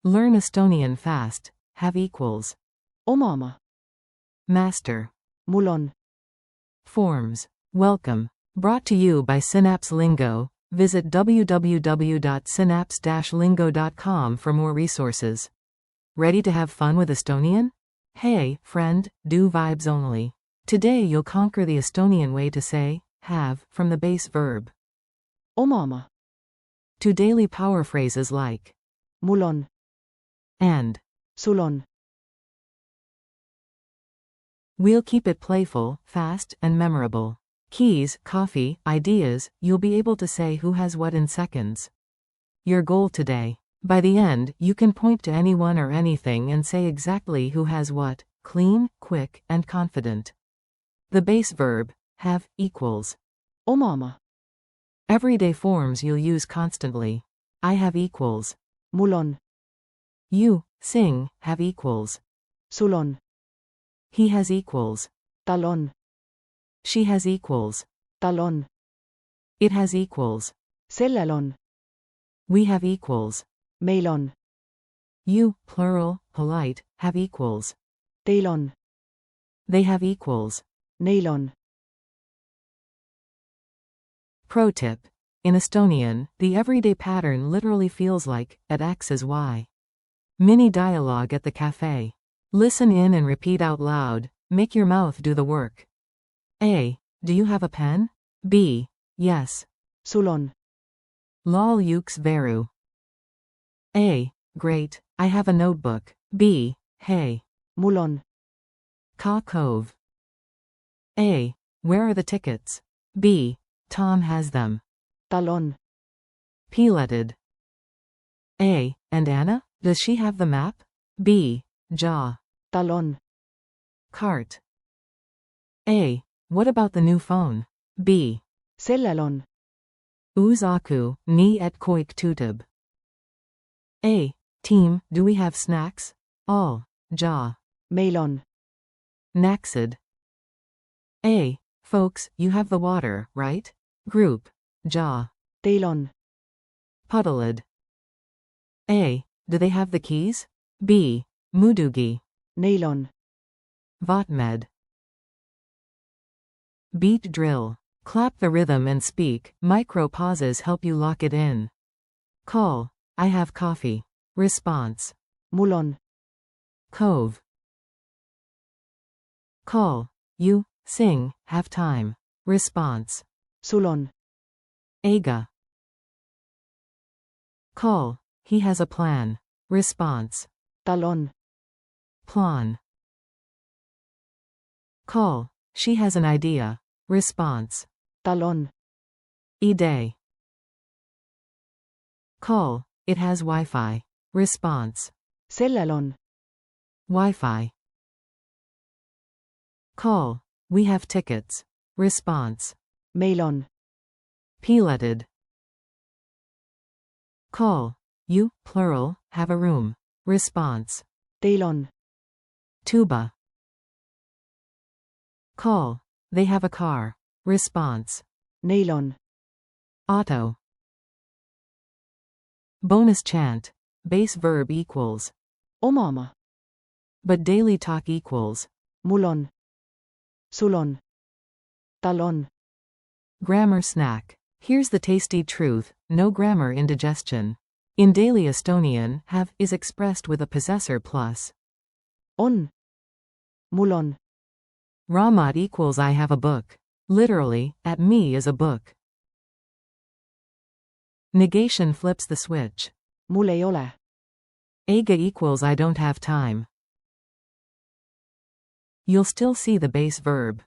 Learn Estonian fast. Have equals. omama, Master. mul on. Forms. Welcome. Brought to you by Synapse Lingo. Visit www.synapse-lingo.com for more resources. Ready to have fun with Estonian? Hey, friend, do vibes only. Today you'll conquer the Estonian way to say have from the base verb omama, to daily power phrases like mul on, and. sul on. We'll keep it playful, fast, and memorable. Keys, coffee, ideas, you'll be able to say who has what in seconds. Your goal today. By the end, you can point to anyone or anything and say exactly who has what, clean, quick, and confident. The base verb, have, equals. omama, Everyday forms you'll use constantly. I have equals. mul on, You, sing, have equals. sul on. He has equals. Tal on, She has equals. tal on. It has equals. Sellel on, We have equals. meil on. You, plural, polite, have equals. Teil on, They have equals. neil on. Pro tip. In Estonian, the everyday pattern literally feels like, at X is Y. Mini dialogue at the cafe. Listen in and repeat out loud, make your mouth do the work. A. Do you have a pen? B. Yes. Sul on, Lol yuks veru. A. Great, I have a notebook. B. Hey. mul on. Ka Cove. A. Where are the tickets? B. Tom has them. Tal on, Pileted. A. And Anna? Does she have the map? B. Jaw. tal on. Cart. A. What about the new phone? B. Sellel on, Uzaku, ni et koik tutub. A. Team, do we have snacks? All. Jaw. meil on. Naxid. A. Folks, you have the water, right? Group. Jaw. Teil on, Puddled. A. Do they have the keys? B. Mudugi. neil on. Vatmed. Beat drill. Clap the rhythm and speak. Micro pauses help you lock it in. Call. I have coffee. Response. mul on, Cove. Call. You, sing, have time. Response. sul on. Aga. Call. He has a plan. Response. Tal on, Plan. Call. She has an idea. Response. tal on. Idee. Call. It has Wi-Fi. Response. Sellel on, Wi-Fi. Call. We have tickets. Response. meil on. Pileted. Call. You, plural, have a room. Response. Teil on, Tuba. Call. They have a car. Response. neil on. Auto. Bonus chant. Base verb equals. omama, But daily talk equals. mul on. sul on. tal on. Grammar snack. Here's the tasty truth, no grammar indigestion. In daily Estonian, have is expressed with a possessor plus. on, mul on. Raamat equals I have a book. Literally, at me is a book. Negation flips the switch. mul ei ole. Aga equals I don't have time. You'll still see the base verb.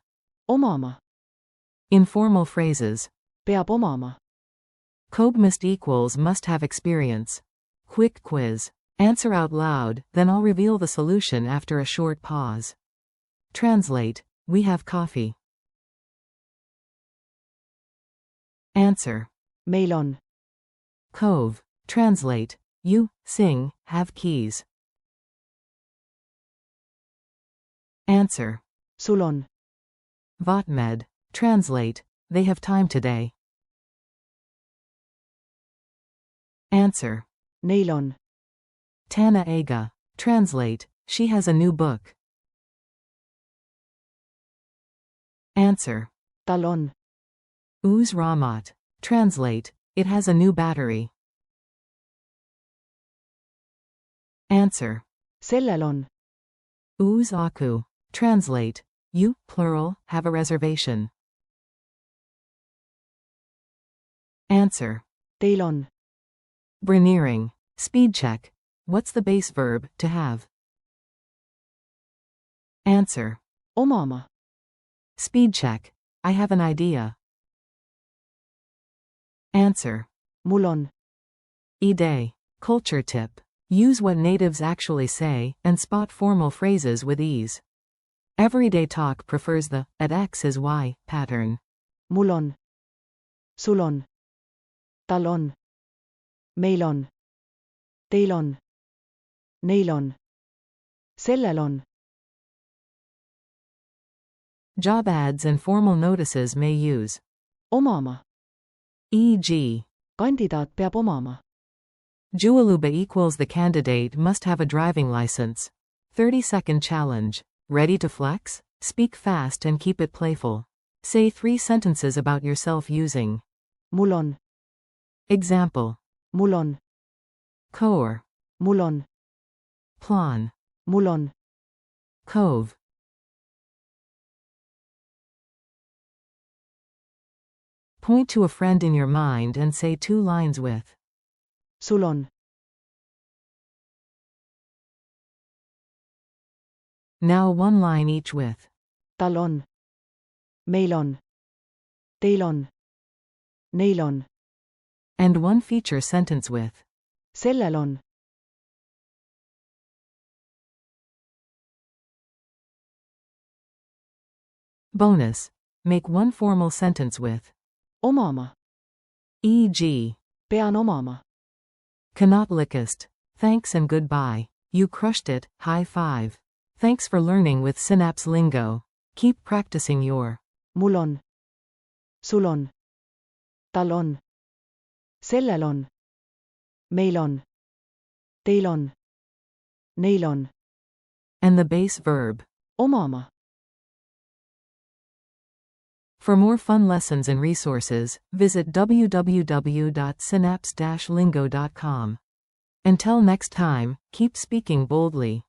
omama, Informal phrases. peab omama. Cobmust equals must have experience. Quick quiz. Answer out loud, then I'll reveal the solution after a short pause. Translate. We have coffee. Answer. meil on. Cove. Translate. You, sing, have keys. Answer. sul on. Vatmed. Translate. They have time today. Answer. neil on. Tana Aga. Translate, she has a new book. Answer. Talon. Uz Ramat. Translate, it has a new battery. Answer. Sellel on. Uz Aku. Translate, you, plural, have a reservation. Answer. Teil on. Breneering. Speed check. What's the base verb, to have? Answer. Omama. Speed check. I have an idea. Answer. Mul on. E-day. Culture tip. Use what natives actually say, and spot formal phrases with ease. Everyday talk prefers the at X is Y pattern. Mul on. Sul on. Tal on. Meil on. Teil on. Neil on. Sellel on. Job ads and formal notices may use Omama. e.g. Kandidaat peab omama. Jualuba equals the candidate must have a driving license. 30-second challenge. Ready to flex? Speak fast and keep it playful. Say 3 sentences about yourself using Mul on. example, Mul on. core, Mul on. plan, Mul on. cove. Point to a friend in your mind and say 2 lines with Sul on. now 1 line each with Tal on. Meil on. Teil on. Neil on. and 1 feature sentence with Sellel on. bonus. Make 1 formal sentence with Omama. e.g. Pean omama. Kanatlikist. Thanks and goodbye. You crushed it, high five. Thanks for learning with Synapse Lingo. Keep practicing your Mul on. Sul on. Tal on. Sellel on. Meil on. Teil on. Neil on. and the base verb. Omama. For more fun lessons and resources, visit www.synapse-lingo.com. Until next time, keep speaking boldly.